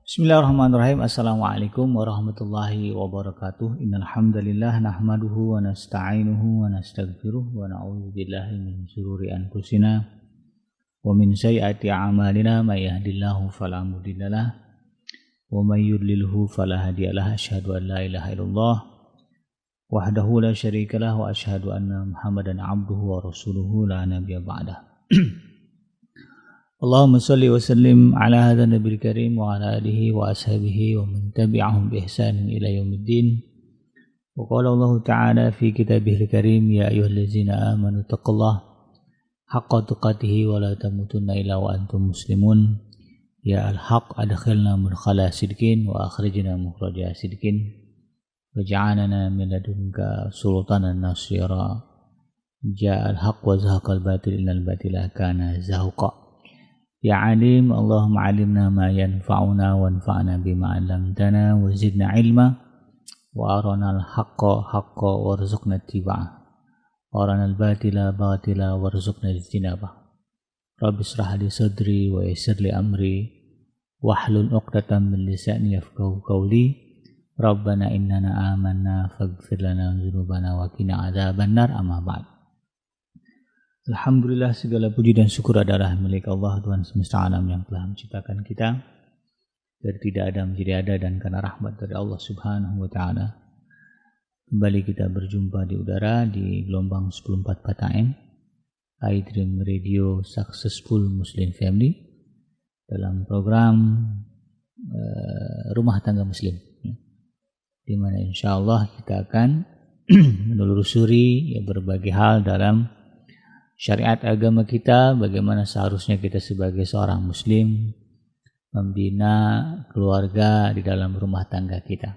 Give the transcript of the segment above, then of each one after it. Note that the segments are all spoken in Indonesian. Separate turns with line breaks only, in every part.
Bismillahirrahmanirrahim. Assalamualaikum warahmatullahi wabarakatuh. Innal hamdalillah nahmaduhu wa nasta'inuhu wa nastaghfiruh wa na'udzu billahi min shururi anfusina wa min sayyiati a'malina may yahdihillahu fala mudhillalah wa may yudlilhu fala hadiyalah. Asyhadu an la ilaha illallah wahdahu la syarikalah wa asyhadu anna Muhammadan abduhu wa rasuluhu la nabiyya ba'dah. Allahumma salli wa sallim ala hadha nabiyil karim wa ala alihi wa ashabihi wa man tabi'ahum bi ihsanin ila yaumiddin. Wa qala Allah ta'ala fi kitabihil karim ya ayyuhallazina amanu taqullaha haqqa tuqatih wa la tamutunna illa wa antum muslimun. Ya al-haq adkhilna mudkhala sidqin wa akhrijna mukhraja sidqin waj'alna min ladunka sultanan nasira. Ja al-haq wa zahaqal batil innal batila kana zahuqa. Ya alim, Allahumma alimna ma yanfa'una wanfa'na bima 'allamtana wa zidna ilma wa arana al-haqqa haqqa warzuqna ittiba'ah wa arana al-batila batila warzuqna ijtinabah. Rabbi israh li sadri wa yassir li amri wahlul 'uqdatam min lisani yafqahu qawli. Rabbana innana amanna faghfir lana dzunubana wa qina adzabannar. Amma ba'd. Alhamdulillah, segala puji dan syukur adalah milik Allah Tuhan semesta alam yang telah menciptakan kita dari tidak ada menjadi ada, dan karena rahmat dari Allah Subhanahu wa taala kembali kita berjumpa di udara di gelombang 104 AM iDream Radio Successful Muslim Family dalam program Rumah Tangga Muslim, di mana insyaallah kita akan menelusuri berbagai hal dalam syariat agama kita, bagaimana seharusnya kita sebagai seorang muslim membina keluarga di dalam rumah tangga kita,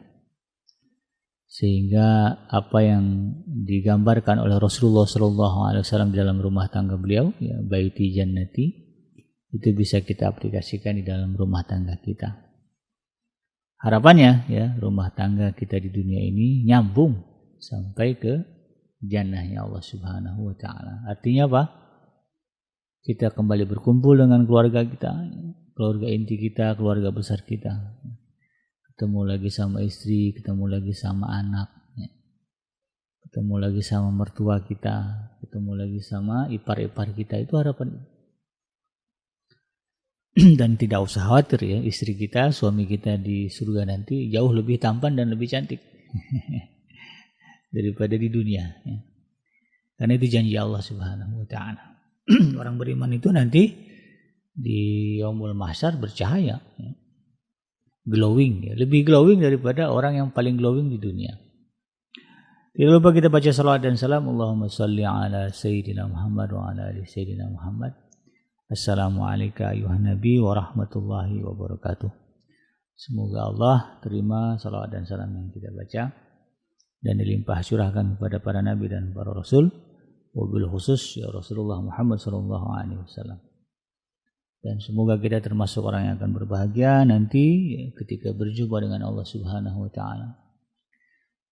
sehingga apa yang digambarkan oleh Rasulullah SAW di dalam rumah tangga beliau, ya, baiti jannati, itu bisa kita aplikasikan di dalam rumah tangga kita. Harapannya ya rumah tangga kita di dunia ini nyambung sampai ke jannahnya Allah Subhanahu wa taala. Artinya apa? Kita kembali berkumpul dengan keluarga kita, keluarga inti kita, keluarga besar kita. Ketemu lagi sama istri, ketemu lagi sama anak, ketemu lagi sama mertua kita, ketemu lagi sama ipar-ipar kita. Itu harapan. Dan tidak usah khawatir ya, istri kita, suami kita di surga nanti jauh lebih tampan dan lebih cantik daripada di dunia, ya. Karena itu janji Allah Subhanahu wa taala. Orang beriman itu nanti di yaumul mahsyar bercahaya, ya. Glowing, ya. Lebih glowing daripada orang yang paling glowing di dunia. Tidak lupa kita baca salawat dan salam. Allahumma salli ala sayyidina Muhammad wa ala ali sayyidina Muhammad. Assalamualaikum ayuhan nabi wa rahmatullahi wabarakatuh. Semoga Allah terima salawat dan salam yang kita baca dan dilimpah curahkan kepada para nabi dan para rasul, wabil khusus ya Rasulullah Muhammad SAW. Dan semoga kita termasuk orang yang akan berbahagia nanti ketika berjumpa dengan Allah Subhanahu wa taala.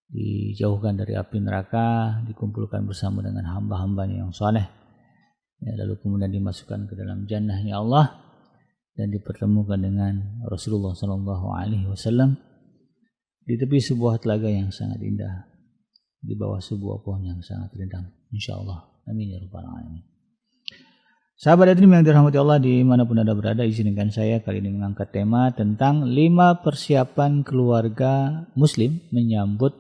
Dijauhkan dari api neraka, dikumpulkan bersama dengan hamba-hambanya yang saleh. Ya, lalu kemudian dimasukkan ke dalam jannahnya Allah dan dipertemukan dengan Rasulullah SAW di tepi sebuah telaga yang sangat indah, di bawah sebuah pohon yang sangat rindang, insyaallah. Amin ya rabbal alamin. Sahabat hadirin yang dirahmati Allah dimanapun Anda berada, izinkan saya kali ini mengangkat tema tentang 5 persiapan keluarga muslim menyambut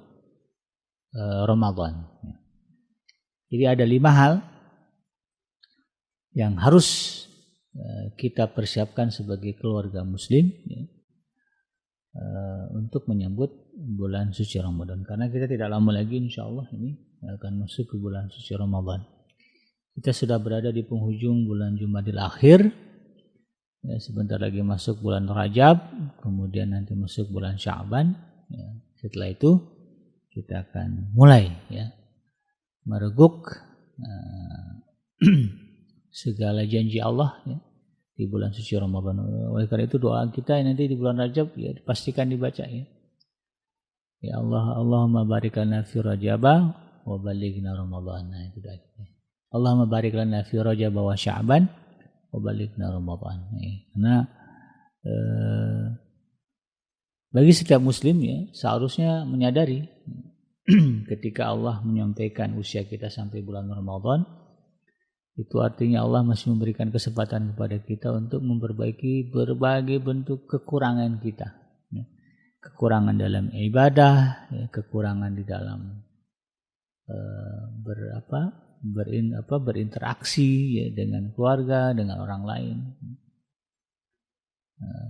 Ramadan. Jadi ada 5 hal yang harus kita persiapkan sebagai keluarga muslim, ya, untuk menyambut bulan suci Ramadan, karena kita tidak lama lagi insyaallah ini akan masuk ke bulan suci Ramadan. Kita sudah berada di penghujung bulan Jumadil Akhir, ya, sebentar lagi masuk bulan Rajab, kemudian nanti masuk bulan Sya'ban, ya. Setelah itu kita akan mulai ya mereguk segala janji Allah ya di bulan suci Ramadan. Oleh karena itu doa kita nanti di bulan Rajab ya dipastikan dibaca ya. Ya Allah, Allahumma barik lana fi Rajab wa balighna Ramadan. Nah, itu doa kita. Allahumma barik lana fi Rajab wa Sya'ban wa balighna Ramadan. Karena Bagi setiap muslim ya seharusnya menyadari ketika Allah menyampaikan usia kita sampai bulan Ramadan, itu artinya Allah masih memberikan kesempatan kepada kita untuk memperbaiki berbagai bentuk kekurangan kita. Kekurangan dalam ibadah, kekurangan di dalam berinteraksi ya, dengan keluarga, dengan orang lain.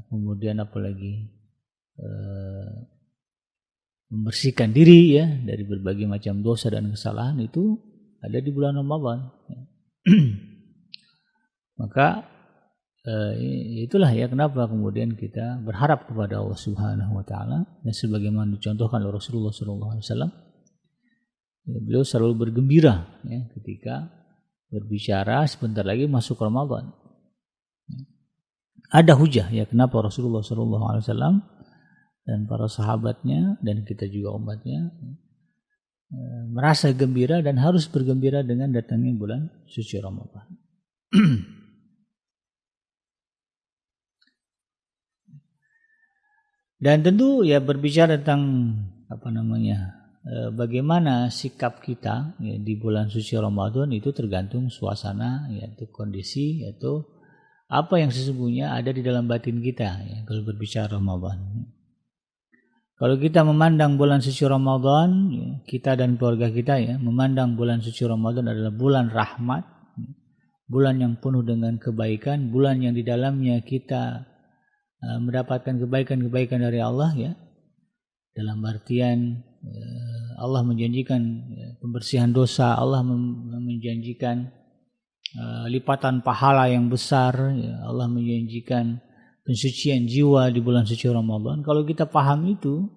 Kemudian apalagi membersihkan diri ya dari berbagai macam dosa dan kesalahan itu ada di bulan Ramadan. Maka itulah ya kenapa kemudian kita berharap kepada Allah Subhanahu wa taala, dan sebagaimana dicontohkan oleh Rasulullah sallallahu alaihi wasallam, ya, beliau selalu bergembira ya ketika berbicara sebentar lagi masuk Ramadan. Ada hujah ya kenapa Rasulullah sallallahu alaihi wasallam dan para sahabatnya dan kita juga umatnya merasa gembira dan harus bergembira dengan datangnya bulan suci Ramadan. Dan tentu ya berbicara tentang bagaimana sikap kita ya, di bulan suci Ramadan itu tergantung suasana, yaitu kondisi, yaitu apa yang sesungguhnya ada di dalam batin kita ya, kalau berbicara Ramadan. Kalau kita memandang bulan suci Ramadan, ya, kita dan keluarga kita ya memandang bulan suci Ramadan adalah bulan rahmat, bulan yang penuh dengan kebaikan, bulan yang di dalamnya kita mendapatkan kebaikan-kebaikan dari Allah ya. Dalam artian Allah menjanjikan pembersihan dosa, Allah menjanjikan lipatan pahala yang besar, ya. Allah menjanjikan pensucian jiwa di bulan suci Ramadan. Kalau kita paham itu,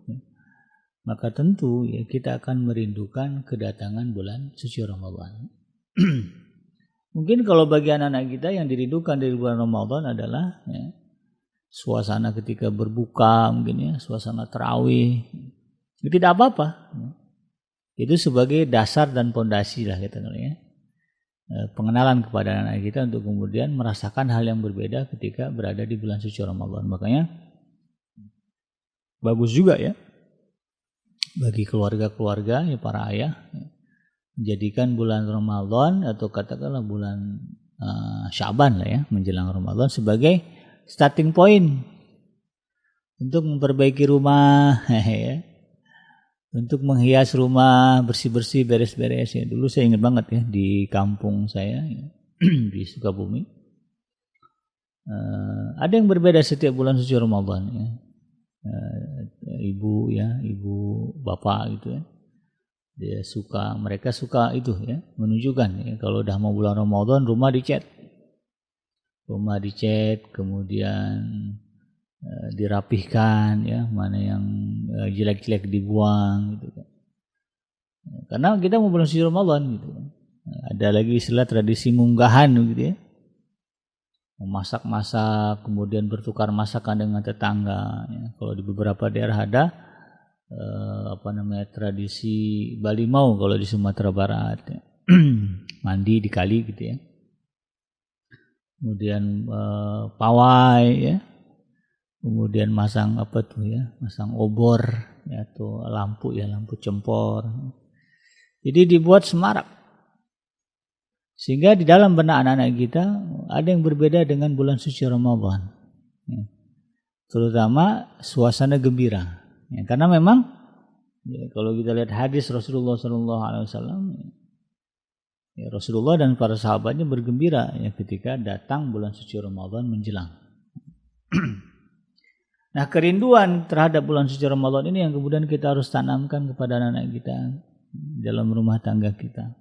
maka tentu ya kita akan merindukan kedatangan bulan suci Ramadan. Mungkin kalau bagi anak-anak kita yang dirindukan dari bulan Ramadan adalah ya, suasana ketika berbuka, mungkin ya, suasana tarawih. Itu tidak apa-apa. Itu sebagai dasar dan pondasi lah kita ya. Pengenalan kepada anak kita untuk kemudian merasakan hal yang berbeda ketika berada di bulan suci Ramadan. Makanya bagus juga ya bagi keluarga-keluarga ya para ayah ya, menjadikan bulan Ramadan atau katakanlah bulan Sya'ban lah ya menjelang Ramadan sebagai starting point untuk memperbaiki rumah ya. Untuk menghias rumah, bersih-bersih, beres-beres ya. Dulu saya ingat banget ya di kampung saya ya, di Sukabumi. Ada yang berbeda setiap bulan suci Ramadan ya. Ibu bapak gitu ya. Mereka suka itu ya, menunjukkan ya kalau udah mau bulan Ramadan rumah dicat. Kemudian dirapihkan ya, mana yang jelek-jelek dibuang gitu kan. Karena kita mau bulan suci Ramadan gitu kan. Ada lagi istilah tradisi munggahan gitu ya. Memasak-masak, kemudian bertukar masakan dengan tetangga ya. Kalau di beberapa daerah ada tradisi Balimau kalau di Sumatera Barat ya. Mandi di kali gitu ya. Kemudian pawai ya. Kemudian masang masang obor ya, atau lampu cempor. Jadi dibuat semarak. Sehingga di dalam benak anak-anak kita ada yang berbeda dengan bulan suci Ramadan. Ya. Terutama suasana gembira. Ya, karena memang ya, kalau kita lihat hadis Rasulullah SAW, ya, Rasulullah dan para sahabatnya bergembira ya, ketika datang bulan suci Ramadan menjelang. Nah, kerinduan terhadap bulan suci Ramadan ini yang kemudian kita harus tanamkan kepada anak-anak kita dalam rumah tangga kita.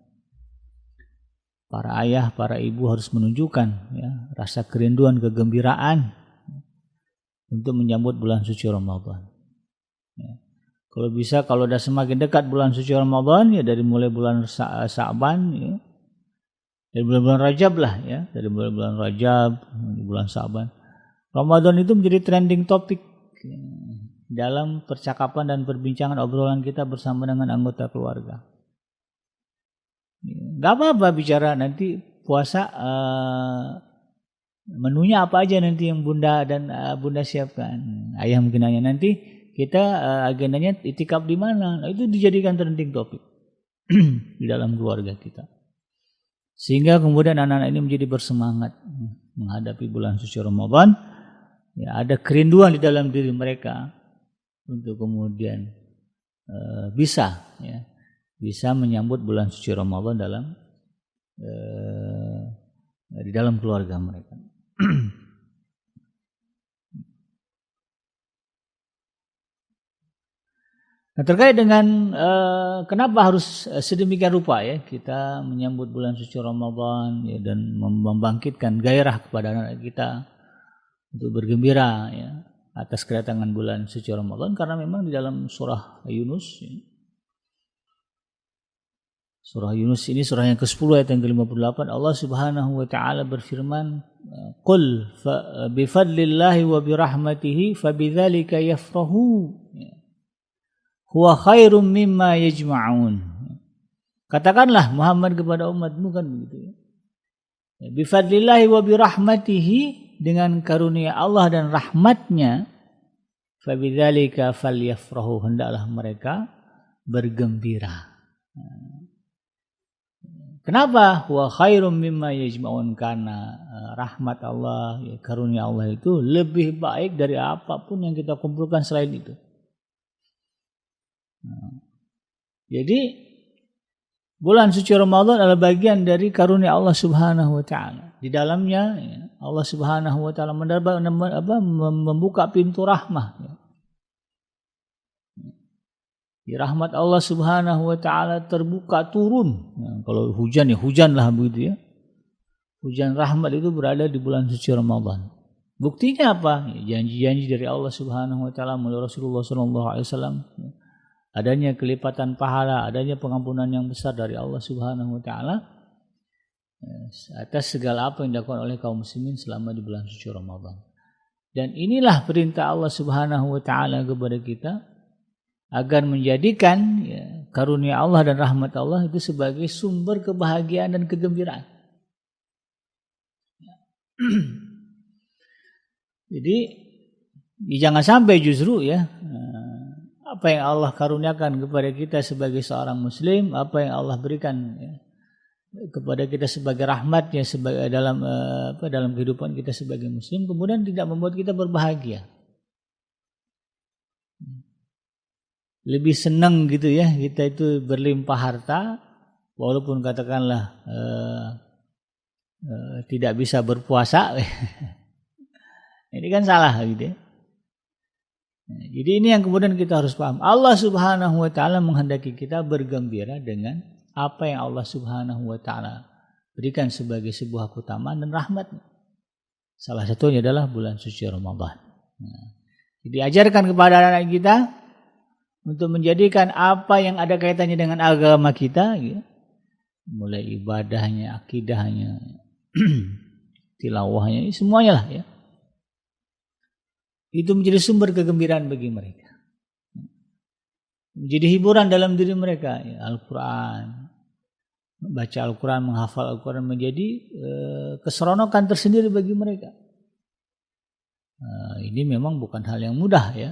Para ayah, para ibu harus menunjukkan ya, rasa kerinduan, kegembiraan untuk menyambut bulan suci Ramadan. Ya. Kalau bisa, kalau sudah semakin dekat bulan suci Ramadan ya dari mulai bulan Sya'ban ya, dari bulan Rajab lah ya, dari bulan Rajab, bulan Sya'ban. Ramadan itu menjadi trending topik dalam percakapan dan perbincangan obrolan kita bersama dengan anggota keluarga. Gak apa-apa bicara nanti puasa menunya apa aja nanti yang bunda siapkan. Ayah mungkin nanya nanti kita agendanya itikaf di mana? Nah, itu dijadikan trending topik di dalam keluarga kita. Sehingga kemudian anak-anak ini menjadi bersemangat menghadapi bulan suci Ramadan. Ya, ada kerinduan di dalam diri mereka untuk kemudian bisa menyambut bulan suci Ramadan di dalam keluarga mereka. Nah, terkait dengan kenapa harus sedemikian rupa ya kita menyambut bulan suci Ramadan ya, dan membangkitkan gairah kepada anak kita untuk bergembira ya atas kedatangan bulan suci Ramadan, karena memang di dalam surah Yunus ya, surah Yunus ini surah yang ke-10 ayat yang ke-58, Allah Subhanahu wa taala berfirman, "Qul bi fadlillahi wa bi rahmatihi fabidzalika yafrahu." Huwa khairum mimma yajma'un. Katakanlah Muhammad kepada umatmu kan begitu ya. Bi fadlillahi wa bi rahmatihi, dengan karunia Allah dan rahmatnya, fabidzalika falyafrahu, hendaklah mereka bergembira. Kenapa? Huwa khairum mimma yajma'un, karena rahmat Allah, ya, karunia Allah itu lebih baik dari apapun yang kita kumpulkan selain itu. Jadi bulan suci Ramadan adalah bagian dari karunia Allah Subhanahu wa taala. Di dalamnya ya, Allah Subhanahu wa taala membuka pintu rahmah ya. Di rahmat Allah Subhanahu wa taala terbuka turun. Nah, kalau hujan ya hujanlah begitu ya. Hujan rahmat itu berada di bulan suci Ramadan. Buktinya apa? Ya, janji-janji dari Allah Subhanahu wa taala melalui Rasulullah sallallahu alaihi wasallam. Adanya kelipatan pahala, adanya pengampunan yang besar dari Allah Subhanahu wa taala atas segala apa yang dilakukan oleh kaum muslimin selama di bulan suci Ramadan. Dan inilah perintah Allah Subhanahu wa taala kepada kita agar menjadikan ya, karunia Allah dan rahmat Allah itu sebagai sumber kebahagiaan dan kegembiraan. Jadi jangan sampai justru ya apa yang Allah karuniakan kepada kita sebagai seorang muslim, apa yang Allah berikan ya, kepada kita sebagai rahmatnya sebagai dalam kehidupan kita sebagai muslim, kemudian tidak membuat kita berbahagia. Lebih senang gitu ya kita itu berlimpah harta, walaupun katakanlah tidak bisa berpuasa. Ini kan salah gitu ya. Jadi ini yang kemudian kita harus paham. Allah Subhanahu wa taala menghendaki kita bergembira dengan apa yang Allah Subhanahu wa taala berikan sebagai sebuah keutamaan dan rahmat. Salah satunya adalah bulan suci Ramadan. Jadi ajarkan kepada anak kita untuk menjadikan apa yang ada kaitannya dengan agama kita ya, mulai ibadahnya, akidahnya, tilawahnya, semuanya lah ya. Itu menjadi sumber kegembiraan bagi mereka. Menjadi hiburan dalam diri mereka. Ya, Al-Quran, baca Al-Quran, menghafal Al-Quran menjadi keseronokan tersendiri bagi mereka. Ini memang bukan hal yang mudah ya.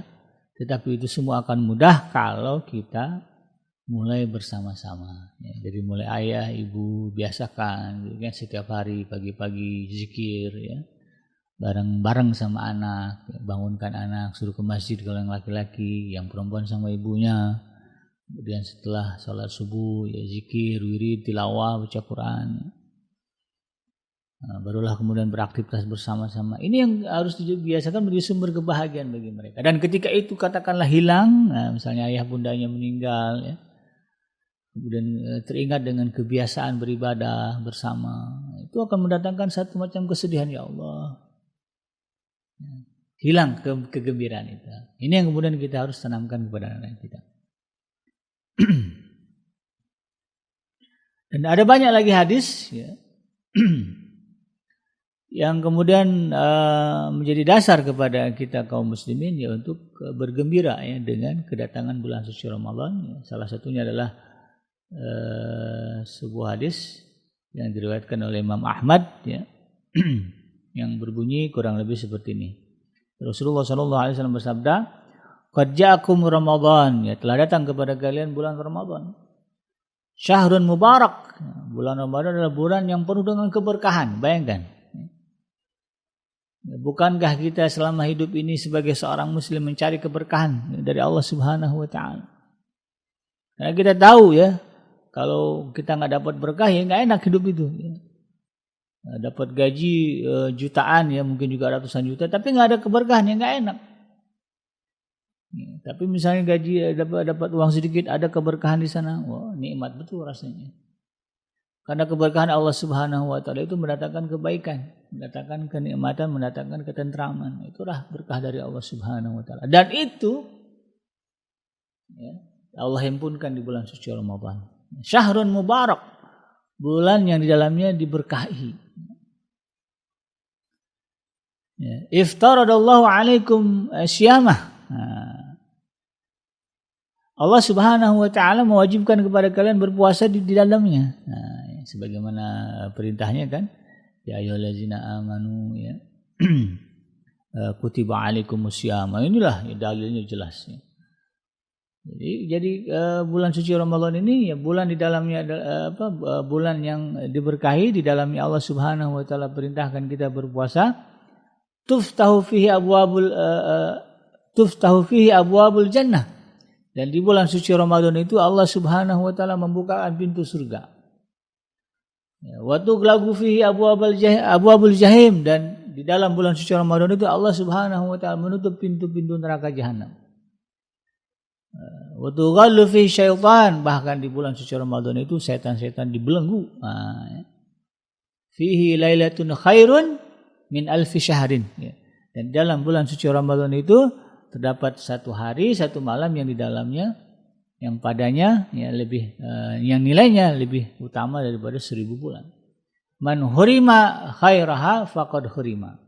Tetapi itu semua akan mudah kalau kita mulai bersama-sama. Ya, jadi mulai ayah, ibu biasakan ya, setiap hari pagi-pagi zikir ya. Bareng-bareng sama anak, bangunkan anak, suruh ke masjid kalau yang laki-laki, yang perempuan sama ibunya. Kemudian setelah sholat subuh, ya zikir, wirid, tilawah, baca Quran. Nah, barulah kemudian beraktivitas bersama-sama. Ini yang harus dibiasakan menjadi sumber kebahagiaan bagi mereka. Dan ketika itu katakanlah hilang, nah, misalnya ayah bundanya meninggal, ya, kemudian teringat dengan kebiasaan beribadah bersama, itu akan mendatangkan satu macam kesedihan, ya Allah. Hilang kegembiraan itu. Ini yang kemudian kita harus tanamkan kepada anak kita. Dan ada banyak lagi hadis ya, yang kemudian menjadi dasar kepada kita kaum muslimin ya untuk bergembira ya dengan kedatangan bulan suci Ramadan. Ya. Salah satunya adalah sebuah hadis yang diriwayatkan oleh Imam Ahmad ya. Yang berbunyi kurang lebih seperti ini. Rasulullah SAW bersabda, qad ja'akum Ramadan, ya telah datang kepada kalian bulan Ramadan. Syahrun mubarak, bulan Ramadan adalah bulan yang penuh dengan keberkahan. Bayangkan, bukankah kita selama hidup ini sebagai seorang muslim mencari keberkahan dari Allah Subhanahu wa taala? Karena kita tahu ya, kalau kita nggak dapat berkah ya nggak enak hidup itu. Ya. Dapat gaji jutaan ya, mungkin juga ratusan juta, tapi nggak ada keberkahan ya nggak enak. Ya, tapi misalnya gaji dapat uang sedikit, ada keberkahan di sana, wah nikmat betul rasanya. Karena keberkahan Allah Subhanahu wa taala itu mendatangkan kebaikan, mendatangkan kenikmatan, mendatangkan ketentraman. Itulah berkah dari Allah Subhanahu wa taala. Dan itu ya, Allah himpunkan di bulan suci Ramadan. Syahrun mubarak, bulan yang di dalamnya diberkahi. Ya, iftaradallahu alaikum syiyamah. Allah Subhanahu wa taala mewajibkan kepada kalian berpuasa di dalamnya. Sebagaimana perintahnya kan, ya ayyuhallazina amanu ya kutiba alaikumusiyam. Inilah ya, dalilnya jelas ya. Jadi bulan suci Ramadan ini ya bulan di dalamnya bulan yang diberkahi, di dalamnya Allah Subhanahu wa taala perintahkan kita berpuasa. Tuftahu fihi abwabul jannah. Dan di bulan suci Ramadan itu Allah Subhanahu wa taala membukakan pintu surga. Wa tughlaqu fihi abwabul jahim, dan di dalam bulan suci Ramadan itu Allah Subhanahu wa taala menutup pintu-pintu neraka jahanam. Wa tughallu fihi syaitan, bahkan di bulan suci Ramadan itu setan-setan dibelenggu. Fihi lailatun khairun min alfi syahrin. Dan dalam bulan suci Ramadan itu terdapat satu hari, satu malam yang di dalamnya, yang padanya ya lebih yang nilainya lebih utama daripada 1000 bulan. Man hurima khairaha faqad hurima.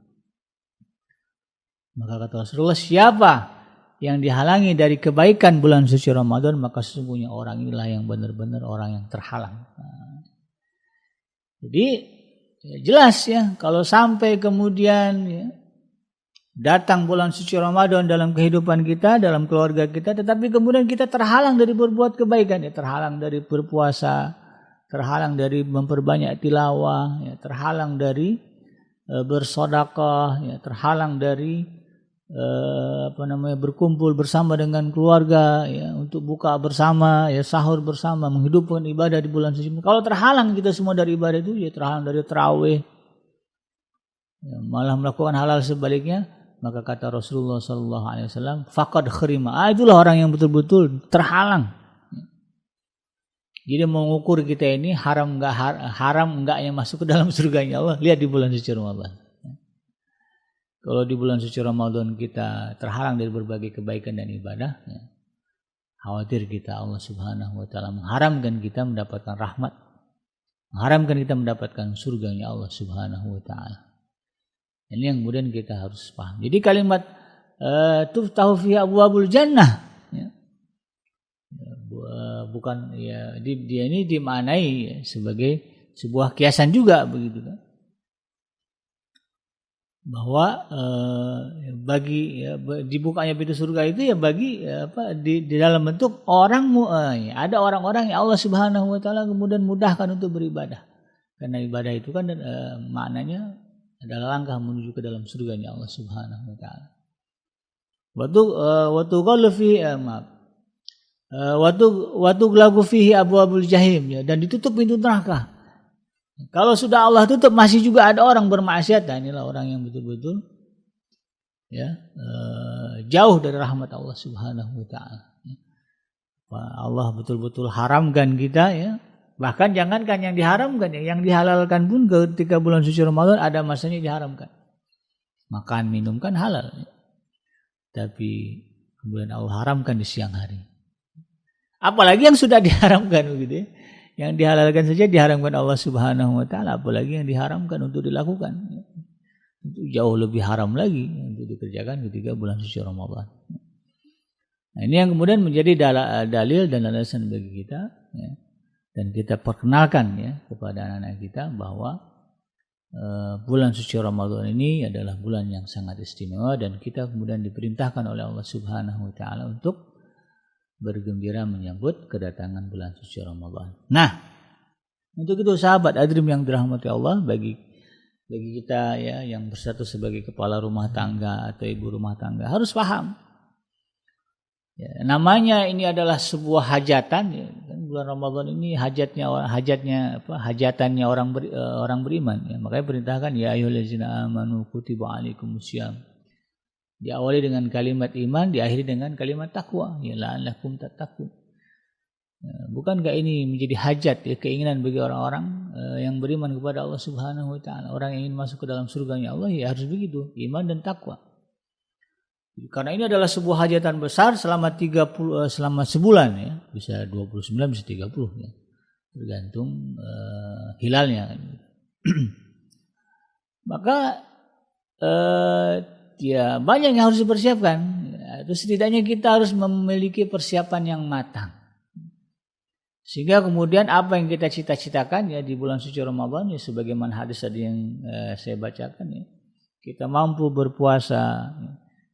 Maka kata Rasulullah, siapa yang dihalangi dari kebaikan bulan suci Ramadan, maka sesungguhnya orang inilah yang benar-benar orang yang terhalang. Jadi ya jelas ya, kalau sampai kemudian ya, datang bulan suci Ramadan dalam kehidupan kita, dalam keluarga kita, tetapi kemudian kita terhalang dari berbuat kebaikan, ya, terhalang dari berpuasa, terhalang dari memperbanyak tilawah, ya, terhalang dari bersedekah, ya, terhalang dari berkumpul bersama dengan keluarga, ya, untuk buka bersama, ya, sahur bersama, menghidupkan ibadah di bulan suci. Kalau terhalang kita semua dari ibadah itu, ya terhalang dari tarawih, ya, malah melakukan hal-hal sebaliknya, maka kata Rasulullah SAW, faqad kharima. Itulah orang yang betul-betul terhalang. Jadi mengukur kita ini haram enggaknya masuk ke dalam surganya Allah, lihat di bulan suci Ramadan. Kalau di bulan suci Ramadan kita terhalang dari berbagai kebaikan dan ibadah, ya, khawatir kita Allah Subhanahu wa taala mengharamkan kita mendapatkan rahmat, mengharamkan kita mendapatkan surganya Allah Subhanahu wa taala. Ini yang kemudian kita harus paham. Jadi kalimat tuftahu fihi abwabul jannah, ya, bukan ya dia ini dimaknai ya, sebagai sebuah kiasan juga begitu kan. Bahwa bagi ya, dibukanya pintu surga itu ya bagi di dalam bentuk orang ada orang-orang yang Allah Subhanahu wa taala kemudian mudahkan untuk beribadah. Karena ibadah itu kan maknanya adalah langkah menuju ke dalam surganya Allah Subhanahu wa taala. Watu gelagu fihi abwabul jahim, ya, dan ditutup pintu neraka. Kalau sudah Allah tutup masih juga ada orang bermaksiat, dan inilah orang yang betul-betul ya jauh dari rahmat Allah Subhanahu wa taala. Allah betul-betul haramkan kita, ya. Bahkan jangankan yang diharamkan, yang dihalalkan pun ketika bulan suci Ramadan ada masanya diharamkan. Makan minum kan halal, ya. Tapi kemudian Allah haramkan di siang hari. Apalagi yang sudah diharamkan begitu, ya. Yang dihalalkan saja diharamkan Allah Subhanahu wa taala, apalagi yang diharamkan untuk dilakukan. Itu jauh lebih haram lagi untuk dikerjakan ketika bulan suci Ramadan. Nah, ini yang kemudian menjadi dalil dan alasan bagi kita, ya. Dan kita perkenalkan ya kepada anak-anak kita bahwa bulan suci Ramadan ini adalah bulan yang sangat istimewa dan kita kemudian diperintahkan oleh Allah Subhanahu wa taala untuk bergembira menyambut kedatangan bulan suci Ramadan. Nah, untuk itu sahabat Adrim yang dirahmati Allah, bagi kita ya yang bersatu sebagai kepala rumah tangga atau ibu rumah tangga harus paham. Ya, namanya ini adalah sebuah hajatan ya. Bulan Ramadan ini hajatannya orang beriman ya. Makanya perintahkan ya ayyuhallazina amanu kutiba alaikumusiyam. Diawali dengan kalimat iman, diakhiri dengan kalimat takwa ya la'allakum tattaqun. Ya, bukankah ini menjadi hajat ya, keinginan bagi orang-orang yang beriman kepada Allah Subhanahu wa taala. Orang yang ingin masuk ke dalam surganya Allah ya harus begitu, iman dan takwa. Karena ini adalah sebuah hajatan besar selama sebulan ya, bisa 29 bisa 30 ya. Tergantung hilalnya. Maka ya banyak yang harus dipersiapkan. Atau setidaknya kita harus memiliki persiapan yang matang. Sehingga kemudian apa yang kita cita-citakan ya di bulan suci Ramadan ya sebagaimana hadis tadi yang saya bacakan ya. Kita mampu berpuasa,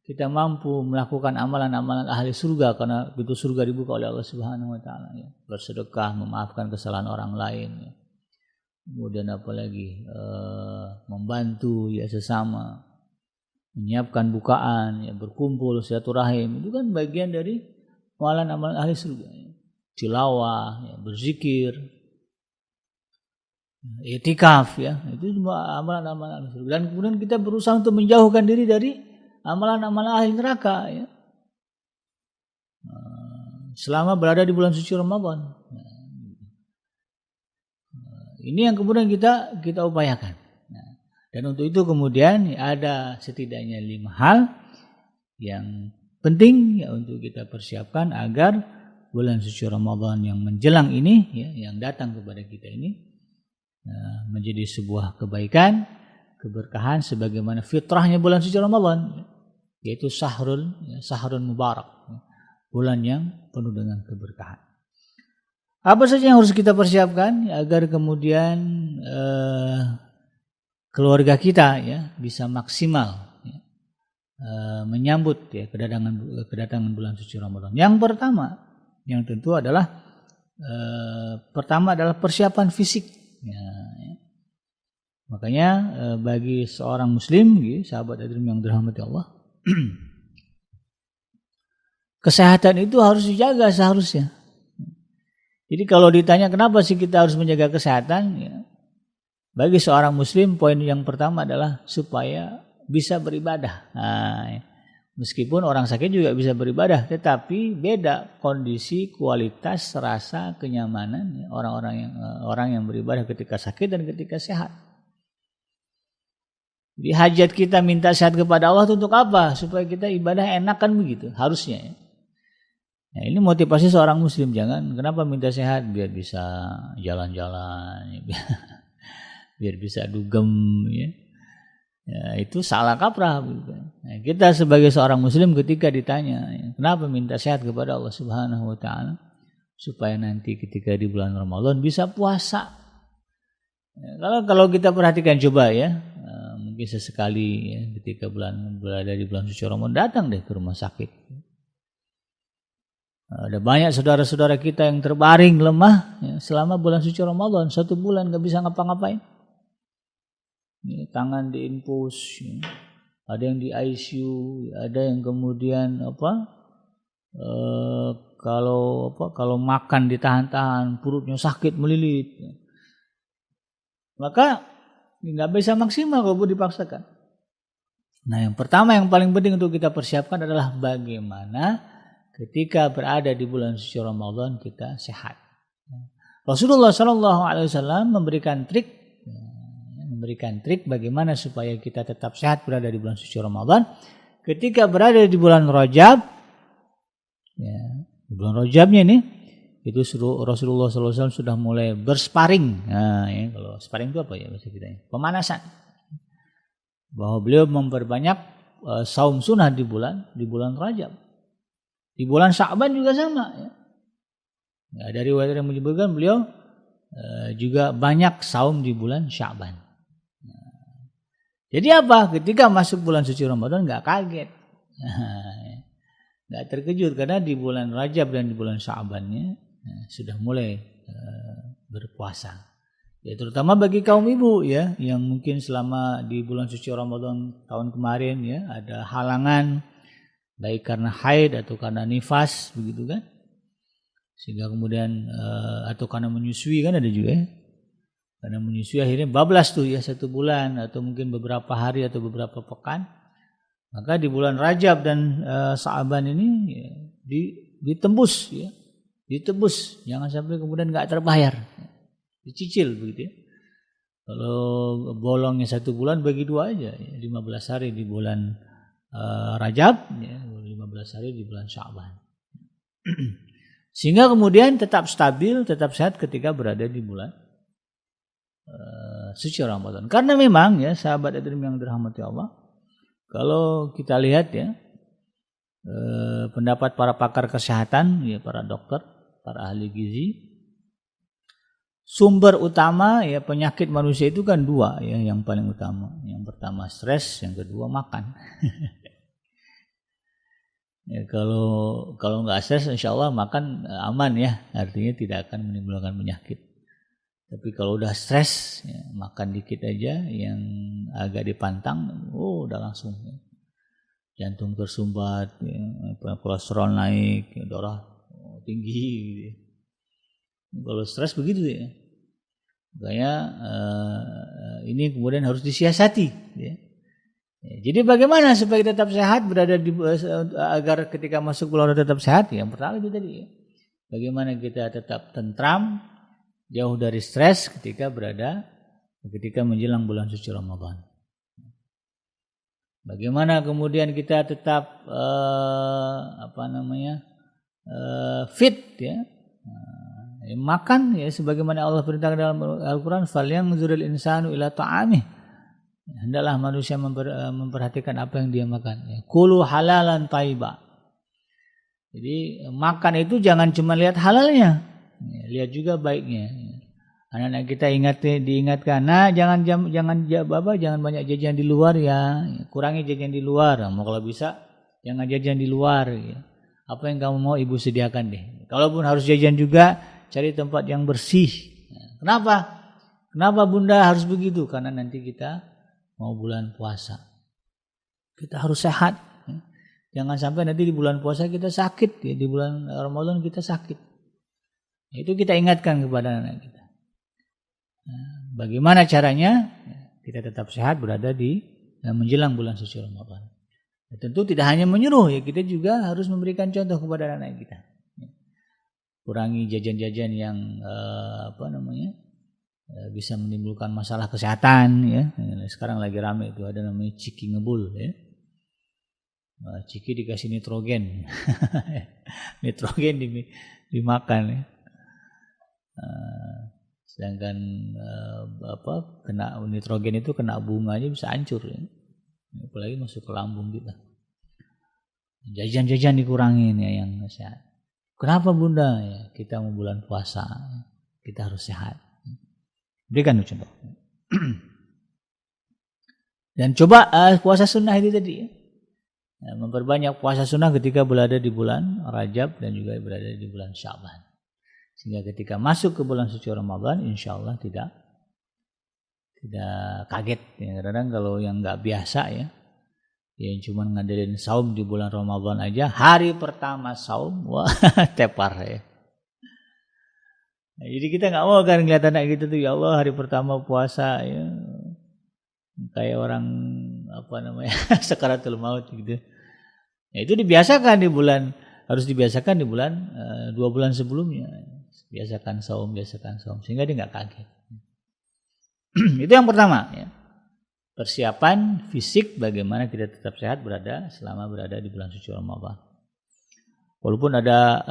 kita mampu melakukan amalan-amalan ahli surga karena pintu surga dibuka oleh Allah Subhanahu wa taala ya. Bersedekah, memaafkan kesalahan orang lain ya. Kemudian apalagi membantu ya sesama, menyiapkan bukaan ya, berkumpul silaturahim itu kan bagian dari amalan-amalan ahli surga ya. Tilawah, ya, berzikir, i'tikaf ya, itu semua amalan-amalan surga. Dan kemudian kita berusaha untuk menjauhkan diri dari amalan-amalan ahli neraka ya. Selama berada di bulan suci Ramadan. Ini yang kemudian kita upayakan. Dan untuk itu kemudian ada setidaknya 5 hal yang penting ya untuk kita persiapkan agar bulan suci Ramadan yang menjelang ini ya, yang datang kepada kita ini menjadi sebuah kebaikan, keberkahan sebagaimana fitrahnya bulan suci Ramadan, yaitu sahrun mubarak, bulan yang penuh dengan keberkahan. Apa saja yang harus kita persiapkan ya, agar kemudian keluarga kita ya bisa maksimal ya, menyambut ya kedatangan bulan suci Ramadan. Yang pertama yang tentu adalah pertama adalah persiapan fisik ya. Makanya bagi seorang muslim ya, sahabat Adrim yang dirahmati Allah kesehatan itu harus dijaga seharusnya. Jadi kalau ditanya kenapa sih kita harus menjaga kesehatan ya, bagi seorang muslim poin yang pertama adalah supaya bisa beribadah. Nah, ya. Meskipun orang sakit juga bisa beribadah, tetapi beda kondisi, kualitas, rasa, kenyamanan ya, orang yang beribadah ketika sakit dan ketika sehat. Di hajat kita minta sehat kepada Allah untuk apa? Supaya kita ibadah enak kan begitu, harusnya ya. Nah, ini motivasi seorang muslim, jangan kenapa minta sehat biar bisa jalan-jalan, biar bisa dugem ya. Ya, itu salah kaprah. Nah, kita sebagai seorang muslim ketika ditanya kenapa minta sehat kepada Allah Subhanahu wa taala supaya nanti ketika di bulan Ramadan bisa puasa. Ya, kalau kita perhatikan coba ya, mungkin sesekali ya, ketika berada di bulan suci Ramadan datang deh ke rumah sakit. Ada banyak saudara-saudara kita yang terbaring lemah ya, selama bulan suci Ramadan 1 bulan nggak bisa ngapa-ngapain. Ya, tangan diinfus, ya. Ada yang di ICU, ada yang kemudian kalau makan ditahan-tahan, perutnya sakit melilit. Ya. Maka nggak bisa maksimal kalau dipaksakan. Nah, yang pertama yang paling penting untuk kita persiapkan adalah bagaimana ketika berada di bulan suci Ramadan kita sehat. Rasulullah SAW memberikan trik bagaimana supaya kita tetap sehat berada di bulan suci Ramadan. Ketika berada di bulan Rajab, ya, di bulan Rajabnya ini, itu Rasulullah SAW sudah mulai bersparing. Nah, ya, kalau sparring itu apa ya bahasa kita? Pemanasan. Bahwa beliau memperbanyak saum sunnah di bulan Rajab. Di bulan Sya'ban juga sama. Ya. Nah, dari riwayat yang menyebutkan beliau juga banyak saum di bulan Sya'ban. Jadi apa? Ketika masuk bulan suci Ramadan nggak kaget, nggak terkejut karena di bulan Rajab dan di bulan Sya'bannya sudah mulai berpuasa. Ya, terutama bagi kaum ibu ya yang mungkin selama di bulan suci Ramadan tahun kemarin ya ada halangan baik karena haid atau karena nifas begitu kan, sehingga kemudian atau karena menyusui kan ada juga ya. Karena menyusui akhirnya bablas tuh ya 1 bulan atau mungkin beberapa hari atau beberapa pekan. Maka di bulan Rajab dan Sya'ban ini ya, ditembus ya. Ditebus, jangan sampai kemudian enggak terbayar. Dicicil begitu ya. Kalau bolongnya 1 bulan bagi 2 aja ya, 15 hari di bulan Rajab ya, 15 hari di bulan Sya'ban. Sehingga kemudian tetap stabil, tetap sehat ketika berada di bulan suci Ramadan. Karena memang ya sahabat Adrim yang dirahmati Allah, kalau kita lihat ya pendapat para pakar kesehatan ya, para dokter, para ahli gizi, sumber utama ya penyakit manusia itu kan 2 ya yang paling utama. Yang pertama stres, yang kedua makan. Ya, kalau nggak stres insya Allah makan aman ya, artinya tidak akan menimbulkan penyakit. Tapi kalau udah stres, ya, makan dikit aja yang agak dipantang, udah langsung ya. Jantung tersumbat, ya, kolesterol naik, ya, darah tinggi. Gitu ya. Kalau stres begitu ya, makanya ini kemudian harus disiasati. Ya. Ya, jadi bagaimana supaya tetap sehat berada di agar ketika masuk bulan tetap sehat? Yang pertama itu tadi. Ya. Bagaimana kita tetap tentram, jauh dari stres ketika menjelang bulan suci Ramadan. Bagaimana kemudian kita tetap fit ya. Makan ya sebagaimana Allah perintahkan dalam Al-Qur'an, falyanzuril insanu ila ta'amih. Hendaklah manusia memperhatikan apa yang dia makan. Ya. Kulu halalan thayyiba. Jadi makan itu jangan cuma lihat halalnya. Ya, lihat juga baiknya. Anak-anak kita diingatkan, nah jangan banyak jajan di luar ya, kurangi jajan di luar. Mau kalau bisa jangan jajan di luar. Ya. Apa yang kamu mau ibu sediakan deh. Kalaupun harus jajan juga, cari tempat yang bersih. Kenapa? Kenapa bunda harus begitu? Karena nanti kita mau bulan puasa, kita harus sehat. Ya. Jangan sampai nanti di bulan puasa kita sakit, ya. Di bulan Ramadan kita sakit. Itu kita ingatkan kepada anak kita. Nah, bagaimana caranya kita tetap sehat berada di menjelang bulan suci Ramadan. Ya, tentu tidak hanya menyuruh ya, kita juga harus memberikan contoh kepada anak kita. Kurangi jajan-jajan yang bisa menimbulkan masalah kesehatan ya. Sekarang lagi ramai itu ada namanya ciki ngebul ya. Ciki dikasih nitrogen. Nitrogen dimakan ya. Sedangkan kena nitrogen itu kena bunganya bisa hancur ya. Apalagi masuk ke lambung kita. Jajan-jajan dikurangin ya yang sehat. Kenapa bunda? Ya, kita mau bulan puasa, kita harus sehat. Berikan contoh. Dan coba puasa sunnah itu tadi ya. Memperbanyak puasa sunnah ketika berada di bulan Rajab dan juga berada di bulan Sya'ban. Sehingga ketika masuk ke bulan suci Ramadan, insya Allah tidak kaget. Kadang-kadang kalau yang nggak biasa ya, yang cuma ngadain saum di bulan Ramadan aja, hari pertama saum, wah tepar ya. Nah, jadi kita nggak mau kan ngeliat anak gitu tuh, ya Allah hari pertama puasa ya, kayak orang sakaratul maut gitu. Nah, itu dibiasakan di bulan, harus dibiasakan di bulan 2 bulan sebelumnya. Biasakan saum sehingga dia nggak kaget. Itu yang pertama ya. Persiapan fisik bagaimana kita tetap sehat selama berada di bulan suci Ramadan. Walaupun ada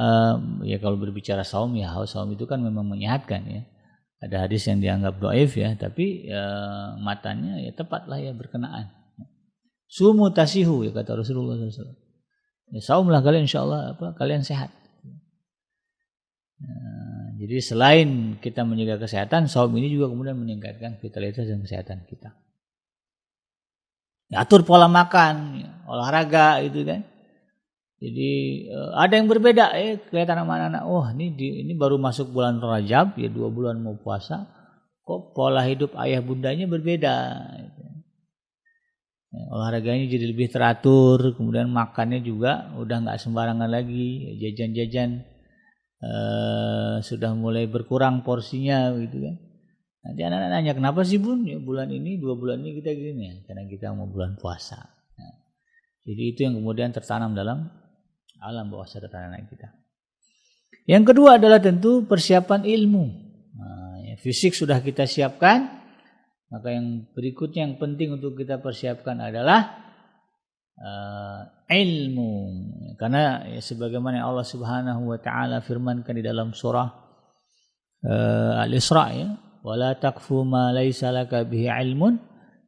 ya kalau berbicara saum ya, saum itu kan memang menyehatkan ya. Ada hadis yang dianggap dhaif ya, tapi matanya ya tepatlah ya berkenaan. Sumu tasihu ya kata Rasulullah SAW. Ya, saumlah kalian insyaallah kalian sehat. Jadi selain kita menjaga kesehatan, saum ini juga kemudian meningkatkan vitalitas dan kesehatan kita. atur pola makan, olahraga itu kan. Jadi ada yang berbeda, kelihatan sama anak-anak, oh ini baru masuk bulan Rajab, ya 2 bulan mau puasa, kok pola hidup ayah bundanya berbeda. Olahraganya jadi lebih teratur, kemudian makannya juga udah nggak sembarangan lagi, jajan-jajan sudah mulai berkurang porsinya gitu kan. Nanti anak-anak nanya, kenapa sih Bun? Ya, bulan ini 2 bulan ini kita gini ya, karena kita mau bulan puasa. Nah, jadi itu yang kemudian tertanam dalam alam bawah sadar anak kita. Yang kedua adalah tentu persiapan ilmu. Nah, fisik sudah kita siapkan, maka yang berikutnya yang penting untuk kita persiapkan adalah ilmu. Karena sebagaimana Allah Subhanahu wa taala firmankan di dalam surah Al-Isra, ya, wala taqfu ma laysa laka bihi ilmun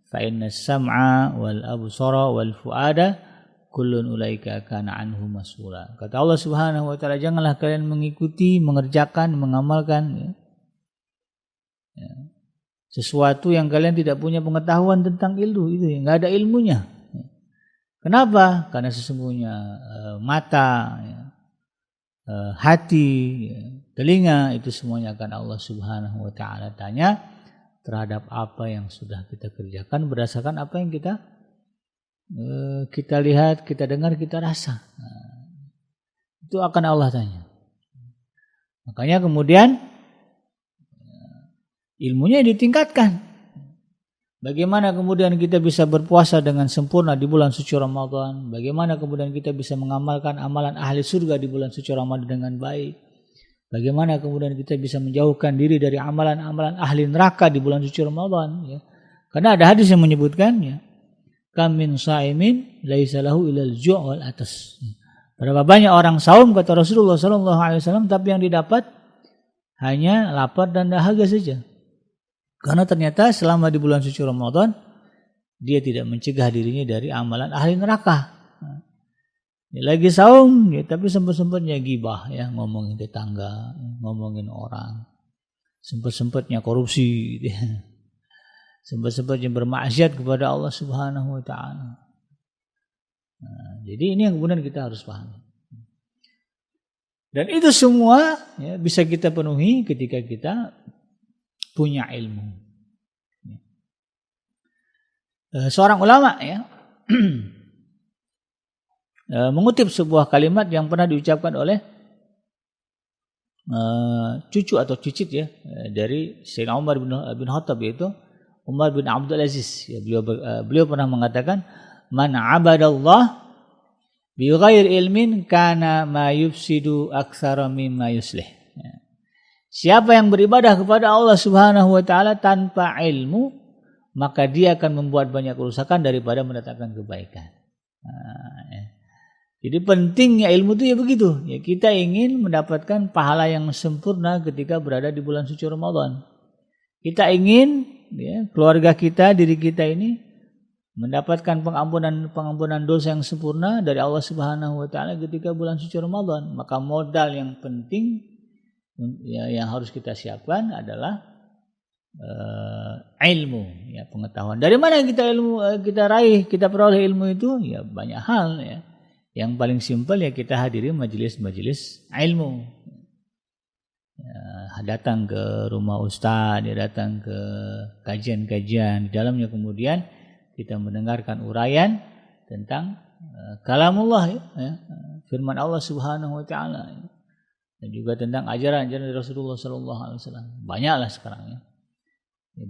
fa innas sam'a wal absara wal fuada kullun ulaika kana anhu mas'ula. Kata Allah Subhanahu wa taala, janganlah kalian mengikuti, mengerjakan, mengamalkan sesuatu yang kalian tidak punya pengetahuan tentang ilmu itu, enggak ada ilmunya. Kenapa? Karena sesungguhnya mata, hati, telinga itu semuanya akan Allah Subhanahu wa taala tanya terhadap apa yang sudah kita kerjakan berdasarkan apa yang kita lihat, kita dengar, kita rasa. Itu akan Allah tanya. Makanya kemudian ilmunya ditingkatkan. Bagaimana kemudian kita bisa berpuasa dengan sempurna di bulan suci Ramadan? Bagaimana kemudian kita bisa mengamalkan amalan ahli surga di bulan suci Ramadan dengan baik? Bagaimana kemudian kita bisa menjauhkan diri dari amalan-amalan ahli neraka di bulan suci Ramadan? Ya. Karena ada hadis yang menyebutkan, ya, kam min sa'imin laisa lahu ilal ju' wal atas. Berapa banyak orang saum kata Rasulullah sallallahu alaihi wasallam, tapi yang didapat hanya lapar dan dahaga saja. Karena ternyata selama di bulan suci Ramadan dia tidak mencegah dirinya dari amalan ahli neraka. Lagi saum, ya, tapi sempat-sempatnya gibah, ya, ngomongin tetangga, ngomongin orang, sempat-sempatnya korupsi, gitu, ya. Sempat-sempatnya bermaksiat kepada Allah Subhanahu wa taala. Nah, jadi ini yang kemudian kita harus pahami. Dan itu semua, ya, bisa kita penuhi ketika kita punya ilmu. Seorang ulama, ya, mengutip sebuah kalimat yang pernah diucapkan oleh cucu atau cicit, ya, dari Sayyidina Umar bin Khattab, yaitu Umar bin Abdul Aziz. Ya, beliau pernah mengatakan, man abadallah bi ghairi ilmin kana ma yufsidu aktsara mimma yuslih. Ya. Siapa yang beribadah kepada Allah Subhanahu wa taala tanpa ilmu, maka dia akan membuat banyak kerusakan daripada mendatangkan kebaikan. Nah, ya. Jadi pentingnya ilmu itu ya begitu. Ya, kita ingin mendapatkan pahala yang sempurna ketika berada di bulan suci Ramadan. Kita ingin, ya, keluarga kita, diri kita ini mendapatkan pengampunan dosa yang sempurna dari Allah Subhanahu wa taala ketika bulan suci Ramadan. Maka modal yang penting, ya, yang harus kita siapkan adalah ilmu, ya, pengetahuan. Dari mana kita raih, kita peroleh ilmu itu? Ya banyak hal, ya. Yang paling simpel, ya, kita hadiri majelis-majelis ilmu. Ya, datang ke rumah ustaz, dia datang ke kajian-kajian, di dalamnya kemudian kita mendengarkan uraian tentang kalamullah, ya, firman Allah Subhanahu wa taala, ya. Dan juga tentang ajaran-ajaran dari Rasulullah sallallahu alaihi wasallam. Banyaklah sekarang, ya.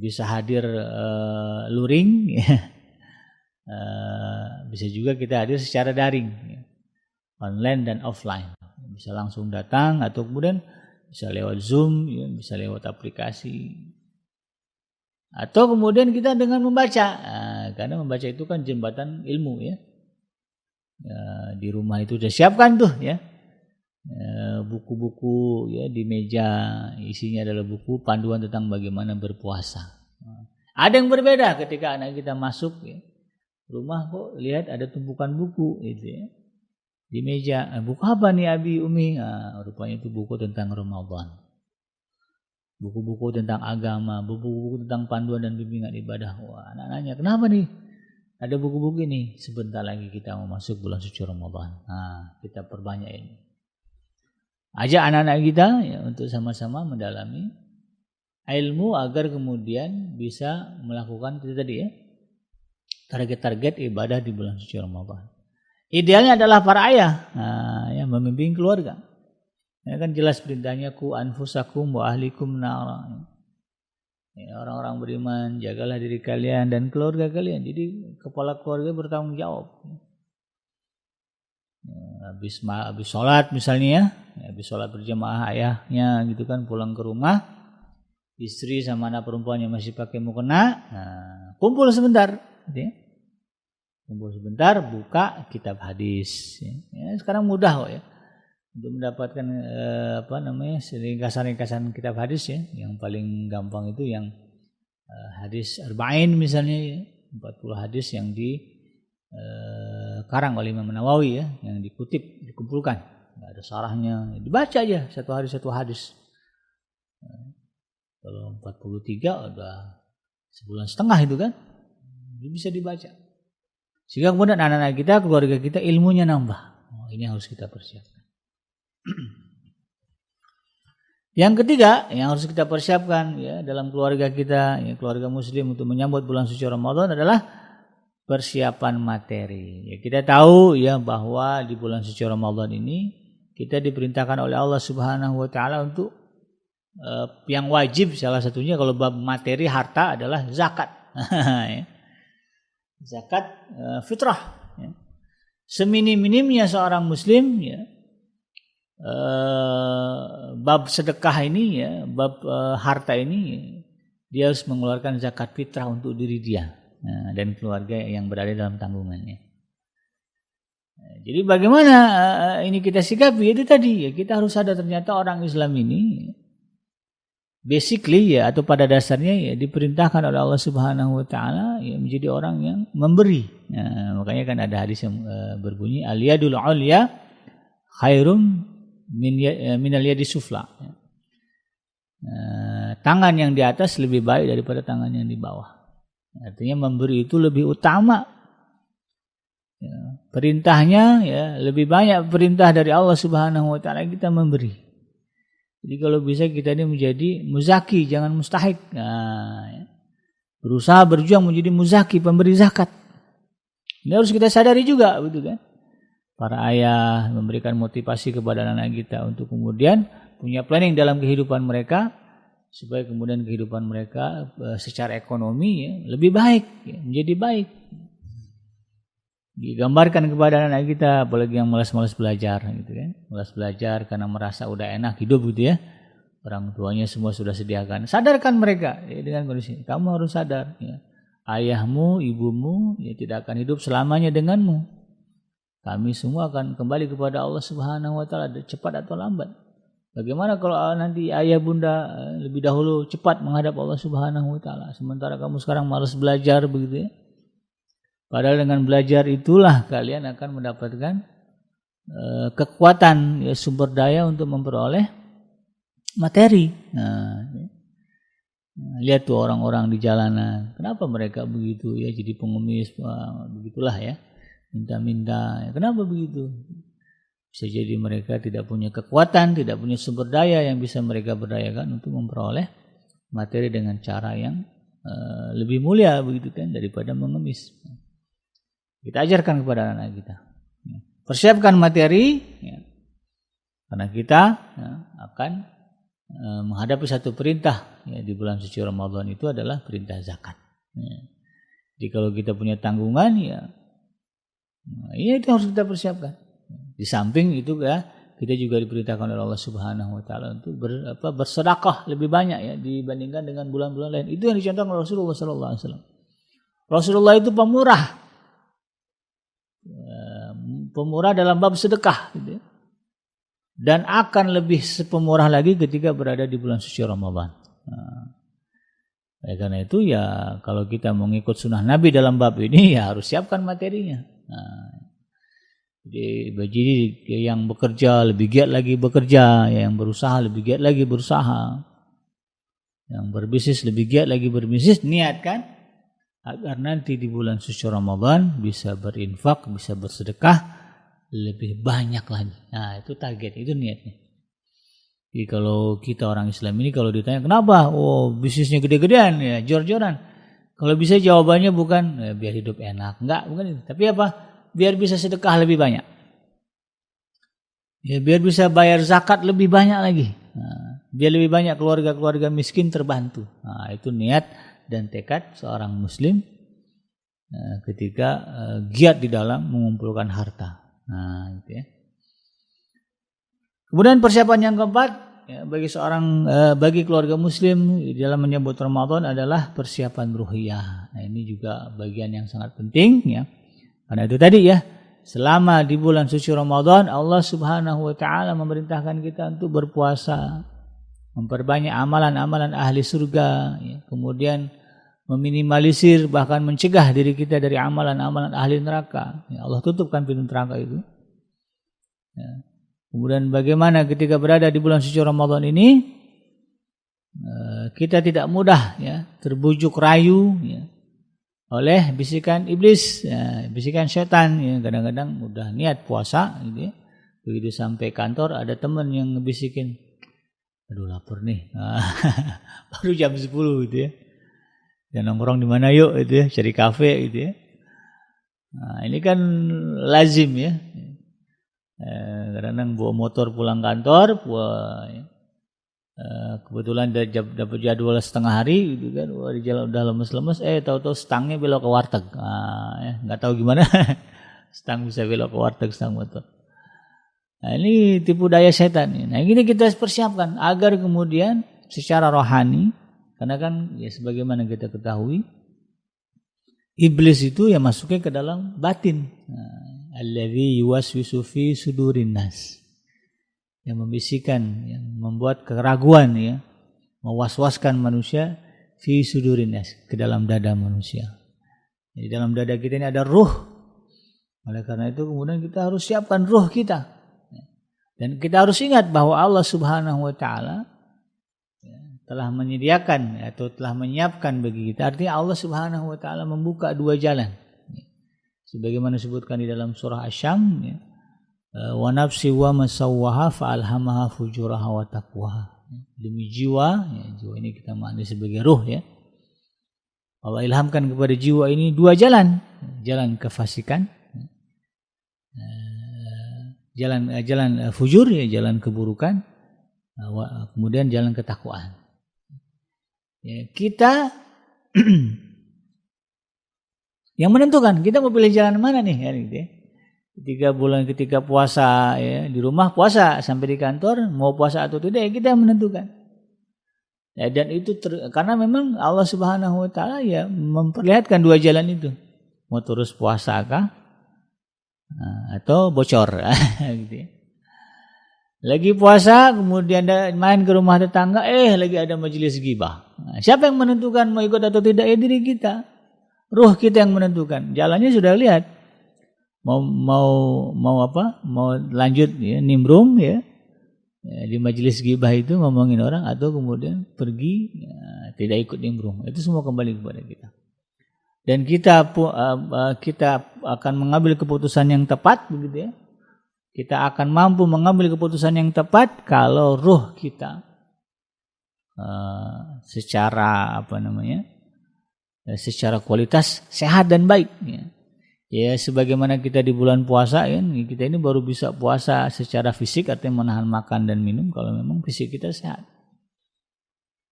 Bisa hadir luring, ya. Bisa juga kita hadir secara daring, ya. Online dan offline. Bisa langsung datang atau kemudian bisa lewat Zoom, ya, bisa lewat aplikasi. Atau kemudian kita dengan membaca. Karena membaca itu kan jembatan ilmu, ya. Di rumah itu sudah siapkan tuh, ya. Buku-buku, ya, di meja, isinya adalah buku panduan tentang bagaimana berpuasa. Ada yang berbeda ketika anak kita masuk, ya, rumah, kok lihat ada tumpukan buku gitu, ya, di meja. Buku apa nih Abi Umi? Rupanya itu buku tentang Ramadan, buku-buku tentang agama, buku-buku tentang panduan dan bimbingan ibadah. Wah, anak nanya, kenapa nih? Ada buku-buku ini, sebentar lagi kita mau masuk bulan suci Ramadan. Nah, kita perbanyak ini. Ajak anak-anak kita ya, untuk sama-sama mendalami ilmu agar kemudian bisa melakukan itu tadi ya, target-target ibadah di bulan suci Ramadan. Idealnya adalah para ayah yang memimpin keluarga. Ya kan jelas perintahnya ku anfusakum wa ahlikum nara. Ya, orang-orang beriman, jagalah diri kalian dan keluarga kalian. Jadi kepala keluarga bertanggung jawab. Ya, habis sholat misalnya ya, habis sholat berjamaah ayahnya gitu kan pulang ke rumah, istri sama anak perempuannya masih pakai mukena, kumpul sebentar. Gitu ya. Kumpul sebentar, buka kitab hadis. Ya, sekarang mudah kok ya untuk mendapatkan ringkasan-ringkasan kitab hadis ya. Yang paling gampang itu yang hadis arba'in misalnya ya, 40 hadis yang dikarang oleh Imam Nawawi ya, yang dikumpulkan, nggak ada sarahnya, dibaca aja satu hari satu hadis. Kalau 43 udah sebulan setengah itu kan, bisa dibaca. Sehingga kemudian anak-anak kita, keluarga kita ilmunya nambah. Ini harus kita persiapkan. Yang ketiga yang harus kita persiapkan ya dalam keluarga kita, ya, keluarga muslim untuk menyambut bulan suci Ramadan adalah persiapan materi. Ya, kita tahu ya bahwa di bulan suci Ramadan ini kita diperintahkan oleh Allah Subhanahu wa taala untuk yang wajib salah satunya kalau bab materi harta adalah zakat. Ya. Zakat fitrah. Ya. Seminim-minimnya seorang muslim ya bab sedekah ini ya, bab harta ini ya, dia harus mengeluarkan zakat fitrah untuk diri dia dan keluarga yang berada dalam tanggungannya. Jadi bagaimana ini kita sikapi? Itu tadi ya, kita harus sadar ternyata orang Islam ini basically ya atau pada dasarnya ya diperintahkan oleh Allah Subhanahu wa taala ya menjadi orang yang memberi. Nah, makanya kan ada hadis yang berbunyi al-yadul ulya khairum minal yadi sufla. Tangan yang di atas lebih baik daripada tangan yang di bawah. Artinya memberi itu lebih utama. Ya, perintahnya ya lebih banyak perintah dari Allah Subhanahu wa taala kita memberi. Jadi kalau bisa kita ini menjadi muzaki, jangan mustahik. Nah, ya. Berusaha berjuang menjadi muzaki, pemberi zakat. Ini harus kita sadari juga, betul kan? Para ayah memberikan motivasi kepada anak kita untuk kemudian punya planning dalam kehidupan mereka supaya kemudian kehidupan mereka secara ekonomi ya, lebih baik, ya, menjadi baik. Digambarkan kepada anak kita, apalagi yang malas-malas belajar, gitu kan? Malas belajar karena merasa udah enak hidup, gitu ya. Orang tuanya semua sudah sediakan. Sadarkan mereka ya, dengan kondisi. Kamu harus sadar, ya. Ayahmu, ibumu, ya tidak akan hidup selamanya denganmu. Kami semua akan kembali kepada Allah Subhanahu wa taala cepat atau lambat. Bagaimana kalau nanti ayah bunda lebih dahulu cepat menghadap Allah Subhanahu wa taala sementara kamu sekarang malas belajar begitu ya? Padahal dengan belajar itulah kalian akan mendapatkan kekuatan ya, sumber daya untuk memperoleh materi. Nah, lihat tuh orang-orang di jalanan. Kenapa mereka begitu ya jadi pengemis begitulah ya. Minta-minta. Kenapa begitu? Bisa jadi mereka tidak punya kekuatan, tidak punya sumber daya yang bisa mereka berdayakan untuk memperoleh materi dengan cara yang lebih mulia begitu kan daripada mengemis. Kita ajarkan kepada anak kita. Persiapkan materi ya, karena kita ya, akan menghadapi satu perintah ya, di bulan suci Ramadan itu adalah perintah zakat. Ya. Jadi kalau kita punya tanggungan ya ini itu harus kita persiapkan. Di samping itu ya kita juga diperintahkan oleh Allah Subhanahu wa taala untuk bersedekah lebih banyak ya dibandingkan dengan bulan-bulan lain. Itu yang dicontohkan oleh Rasulullah sallallahu alaihi wasallam. Rasulullah itu pemurah. Pemurah dalam bab sedekah gitu ya. Dan akan lebih pemurah lagi ketika berada di bulan suci Ramadan. Karena itu ya kalau kita mau ngikut sunnah Nabi dalam bab ini ya harus siapkan materinya. Jadi bagi yang bekerja lebih giat lagi bekerja, yang berusaha lebih giat lagi berusaha, yang berbisnis lebih giat lagi berbisnis. Niatkan agar nanti di bulan suci Ramadan bisa berinfak, bisa bersedekah lebih banyak lagi. Nah, itu target, itu niatnya. Jadi kalau kita orang Islam ini kalau ditanya kenapa? Oh, bisnisnya gede-gedean ya, jor-joran. Kalau bisa jawabannya bukan biar hidup enak, enggak, bukan itu. Tapi apa? Biar bisa sedekah lebih banyak. Ya, biar bisa bayar zakat lebih banyak lagi. Nah, biar lebih banyak keluarga-keluarga miskin terbantu. Nah, itu niat dan tekad seorang muslim ketika giat di dalam mengumpulkan harta. Nah, gitu ya. Kemudian persiapan yang keempat ya, bagi keluarga muslim dalam menyambut Ramadan adalah persiapan ruhiyah. Nah, ini juga bagian yang sangat penting ya. Karena itu tadi ya, selama di bulan suci Ramadan Allah Subhanahu wa taala memerintahkan kita untuk berpuasa, memperbanyak amalan-amalan ahli surga ya. Kemudian meminimalisir bahkan mencegah diri kita dari amalan-amalan ahli neraka. Ya, Allah tutupkan pintu neraka itu. Ya. Kemudian bagaimana ketika berada di bulan suci Ramadan ini kita tidak mudah ya terbujuk rayu ya, oleh bisikan iblis, ya, bisikan setan. Ya, kadang-kadang udah niat puasa, gitu ya. Begitu sampai kantor ada teman yang ngebisikin, aduh lapar nih, baru jam 10 gitu ya. Dan nongkrong di mana yuk, gitu ya, cari kafe, gitu ya. Nah, ini kan lazim ya. Kadang-kadang bawa motor pulang kantor, kebetulan dapat jadwal setengah hari gitu kan, di jalan udah lemes-lemes, tahu-tahu stangnya belok ke warteg. Ya, nggak tahu gimana stang bisa belok ke warteg, stang motor. Nah, ini tipu daya setan. Nah, ini kita persiapkan agar kemudian secara rohani, karena kan ya sebagaimana kita ketahui iblis itu ya masuknya ke dalam batin. Alladzi yuwaswisu fi sudurin nas, yang membisikkan, yang membuat keraguan ya, mewaswaskan manusia fi sudurin nas, ke dalam dada manusia. Di dalam dada kita ini ada ruh. Oleh karena itu kemudian kita harus siapkan ruh kita. Dan kita harus ingat bahwa Allah Subhanahu wa taala telah menyediakan atau telah menyiapkan bagi kita. Artinya Allah Subhanahu wa taala membuka dua jalan. Sebagaimana disebutkan di dalam surah Asy-Syam ya. Wa nafsi wa masawwaha fa'alhamaha fujuraha wa taqwaha. Demi jiwa, ya, jiwa ini kita maknai sebagai ruh ya. Allah ilhamkan kepada jiwa ini dua jalan, jalan kefasikan, jalan fujur ya, jalan keburukan, kemudian jalan ketakwaan. Ya, kita yang menentukan kita mau pilih jalan mana nih ya, gitu ya. Ketika puasa ya, di rumah puasa, sampai di kantor mau puasa atau tidak ya kita yang menentukan. Ya, dan itu karena memang Allah Subhanahu wa taala ya memperlihatkan dua jalan itu. Mau terus puasa kah atau bocor gitu ya. Lagi puasa kemudian main ke rumah tetangga, lagi ada majelis ghibah. Nah, siapa yang menentukan mau ikut atau tidak? Ya diri kita. Ruh kita yang menentukan. Jalannya sudah lihat. Mau apa? Mau lanjut ya, nimbrung ya, di majelis ghibah itu ngomongin orang, atau kemudian pergi ya, tidak ikut nimbrung. Itu semua kembali kepada kita. Dan kita akan mengambil keputusan yang tepat begitu ya. Kita akan mampu mengambil keputusan yang tepat kalau ruh kita secara secara kualitas sehat dan baik ya. Ya sebagaimana kita di bulan puasa ya, kita ini baru bisa puasa secara fisik, artinya menahan makan dan minum kalau memang fisik kita sehat.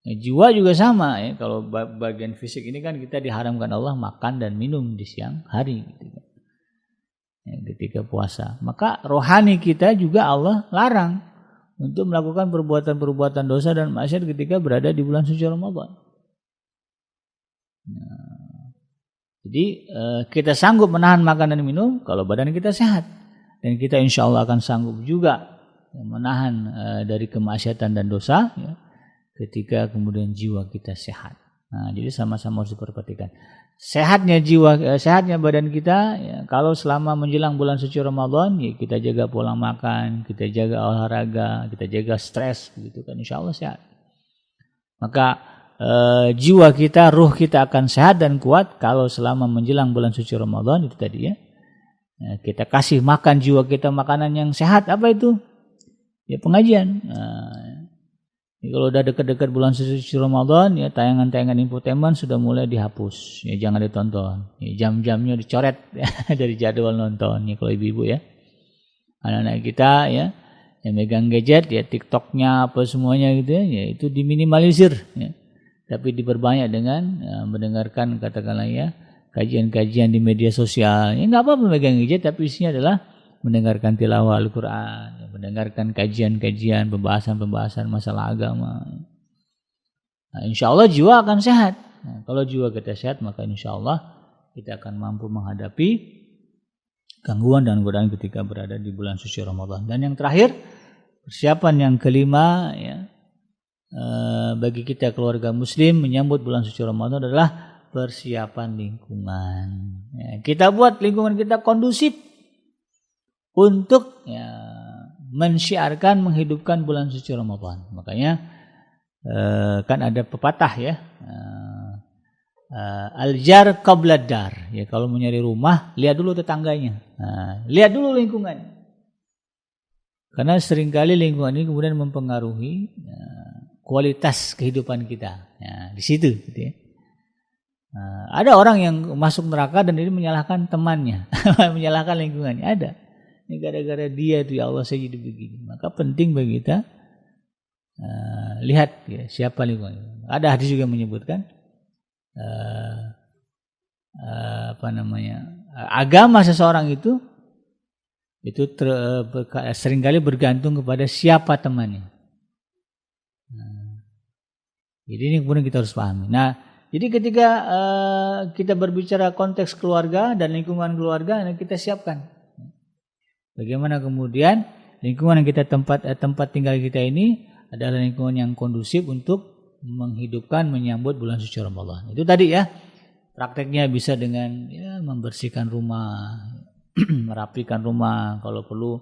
Ya, jiwa juga sama ya, kalau bagian fisik ini kan kita diharamkan Allah makan dan minum di siang hari gitu. Ya, ketika puasa. Maka rohani kita juga Allah larang untuk melakukan perbuatan-perbuatan dosa dan maksiat ketika berada di bulan suci Ramadan. Jadi kita sanggup menahan makan dan minum kalau badan kita sehat, dan kita insya Allah akan sanggup juga menahan dari kemaksiatan dan dosa ya, ketika kemudian jiwa kita sehat. Nah, jadi sama-sama harus diperhatikan sehatnya jiwa, sehatnya badan kita ya, kalau selama menjelang bulan suci Ramadan ya kita jaga pola makan, kita jaga olahraga, kita jaga stres begitu kan, insya Allah sehat. Maka jiwa kita, ruh kita akan sehat dan kuat kalau selama menjelang bulan suci Ramadan itu tadi ya. Kita kasih makan jiwa kita makanan yang sehat. Apa itu? Ya pengajian. Kalau udah dekat-dekat bulan suci Ramadan ya, tayangan-tayangan infotainment sudah mulai dihapus. Ya jangan ditonton. Ya, jam-jamnya dicoret ya, dari jadwal nonton ya kalau ibu-ibu ya. Anak-anak kita ya yang megang gadget ya, TikToknya apa semuanya gitu ya, itu diminimalisir ya. Tapi diperbanyak dengan mendengarkan katakanlah ya kajian-kajian di media sosial. Ya enggak apa-apa megang gadget, tapi isinya adalah mendengarkan tilawah Al-Qur'an, ya, mendengarkan kajian-kajian, pembahasan-pembahasan masalah agama. Nah, insyaallah jiwa akan sehat. Nah, kalau jiwa kita sehat maka insyaallah kita akan mampu menghadapi gangguan dan godaan ketika berada di bulan suci Ramadan. Dan yang terakhir, persiapan yang kelima ya, bagi kita keluarga muslim menyambut bulan suci Ramadan adalah persiapan lingkungan. Ya, kita buat lingkungan kita kondusif untuk ya, mensyiarkan, menghidupkan bulan suci Ramadan. Makanya kan ada pepatah ya, al-jar qabla dar. Ya, kalau mau nyari rumah, lihat dulu tetangganya. Lihat dulu lingkungan. Karena seringkali lingkungan ini kemudian mempengaruhi kualitas kehidupan kita. Ya, di situ gitu ya. Ada orang yang masuk neraka dan ini menyalahkan temannya, menyalahkan lingkungannya. Ada. Ini gara-gara dia itu ya Allah saya jadi begini. Maka penting bagi kita lihat ya, siapa lingkungan. Ada hadis juga menyebutkan agama seseorang itu seringkali bergantung kepada siapa temannya. Jadi ini kemudian kita harus pahami. Nah, jadi ketika kita berbicara konteks keluarga dan lingkungan keluarga, kita siapkan. Bagaimana kemudian lingkungan yang kita tempat tinggal kita ini adalah lingkungan yang kondusif untuk menghidupkan, menyambut bulan suci Ramadan. Itu tadi ya, prakteknya bisa dengan ya, membersihkan rumah, merapikan rumah, kalau perlu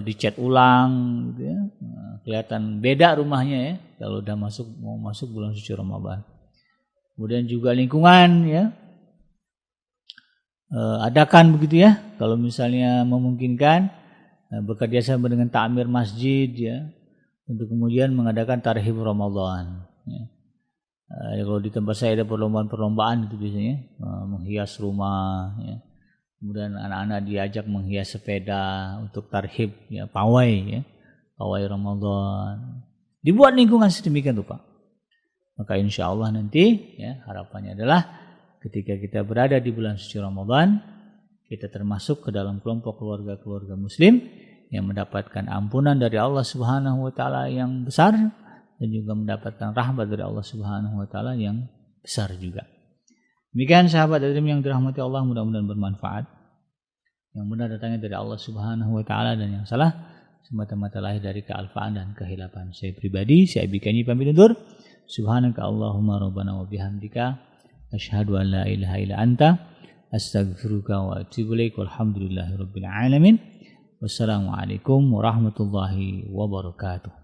dicat ulang, gitu ya. Kelihatan beda rumahnya ya, kalau udah mau masuk bulan suci Ramadan. Kemudian juga lingkungan ya. Adakan begitu ya, kalau misalnya memungkinkan bekerja sama dengan takmir masjid ya, untuk kemudian mengadakan tarhib Ramadan ya. Kalau di tempat saya ada perlombaan itu biasanya menghias rumah ya. Kemudian anak-anak diajak menghias sepeda untuk tarhib ya, pawai ya, pawai Ramadan. Dibuat lingkungan sedemikian rupa. Maka insya Allah nanti ya, harapannya adalah ketika kita berada di bulan suci Ramadan, kita termasuk ke dalam kelompok keluarga-keluarga muslim yang mendapatkan ampunan dari Allah Subhanahu wa taala yang besar dan juga mendapatkan rahmat dari Allah Subhanahu wa taala yang besar juga. Demikian sahabat yang dirahmati Allah, mudah-mudahan bermanfaat. Yang benar datangnya dari Allah Subhanahu wa taala dan yang salah semata-mata lahir dari kealfaan dan kehilafan saya pribadi. Saya Bikani pamit undur. Subhanaka Allahumma rabbana wa bihamdika asyhadu an la ilaha illa anta astaghfiruka wa atubu ilaik. Walhamdulillahirabbil alamin. Wassalamualaikum warahmatullahi wabarakatuh.